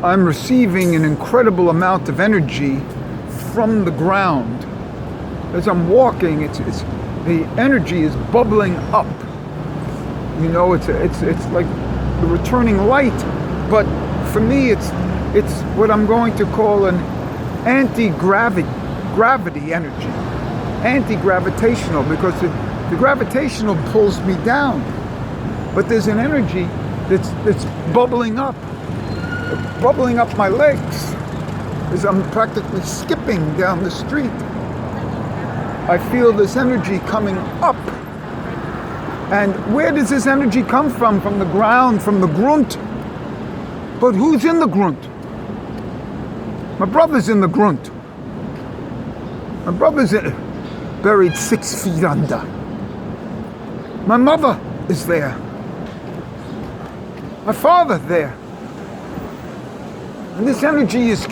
I'm receiving an incredible amount of energy from the ground. As I'm walking, it's the energy is bubbling up. You know, it's like the returning light, but for me, it's what I'm going to call an anti-gravity energy, anti-gravitational, because the gravitational pulls me down, but there's an energy that's bubbling up my legs as I'm practically skipping down the street. I feel this energy coming up. And where does this energy come from? From the ground, from the grunt. But who's in the grunt? My brother's in the grunt. My brother's buried 6 feet under. My mother is there. My father there. And this energy is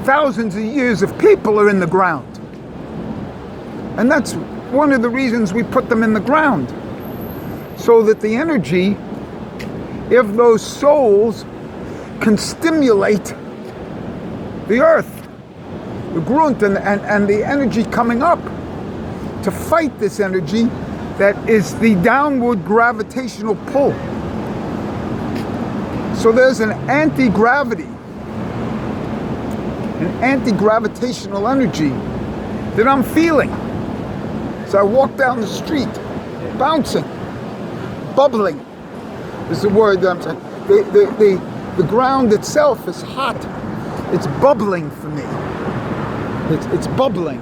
thousands of years of people are in the ground. And that's one of the reasons we put them in the ground. So that the energy of those souls can stimulate the earth, the grunt, and the energy coming up to fight this energy that is the downward gravitational pull. So there's an anti-gravitational energy that I'm feeling. So I walk down the street, bouncing, bubbling is the word that I'm saying. The ground itself is hot. It's bubbling for me. It's bubbling,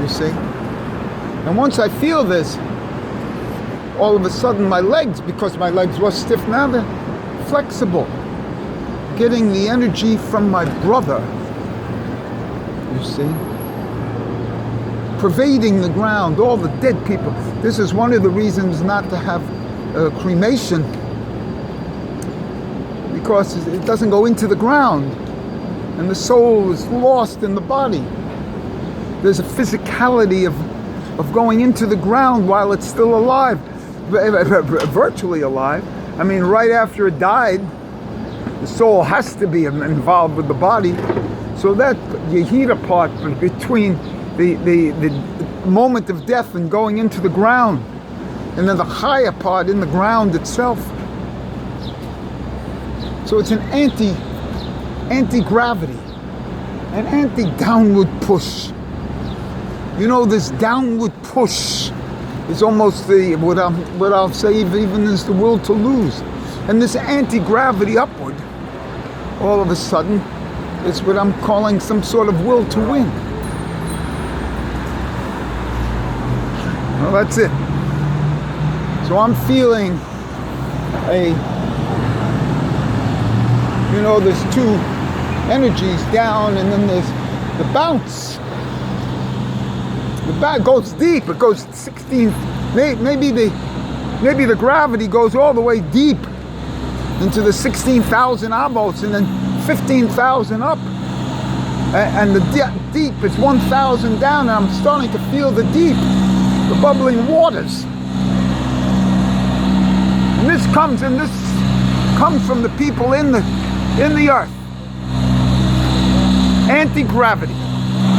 you see? And once I feel this, all of a sudden my legs, because my legs were stiff, now they're flexible. Getting the energy from my brother, you see? Pervading the ground, all the dead people. This is one of the reasons not to have cremation, because it doesn't go into the ground and the soul is lost in the body. There's a physicality of going into the ground while it's still alive, virtually alive. I mean, right after it died, the soul has to be involved with the body. So that yehida part between the moment of death and going into the ground, and then the higher part in the ground itself. So it's an anti-gravity, an anti-downward push. You know, this downward push is almost what I'll say even is the will to lose. And this anti-gravity upward, all of a sudden, is what I'm calling some sort of will to win. Well, that's it. So I'm feeling there's two energies down, and then there's the bounce. The back goes deep. It goes 16. Maybe the gravity goes all the way deep into the 16,000 abos, and then 15,000 up, and the deep is 1,000 down, and I'm starting to feel the deep, the bubbling waters. And this comes from the people in the earth. Anti-gravity.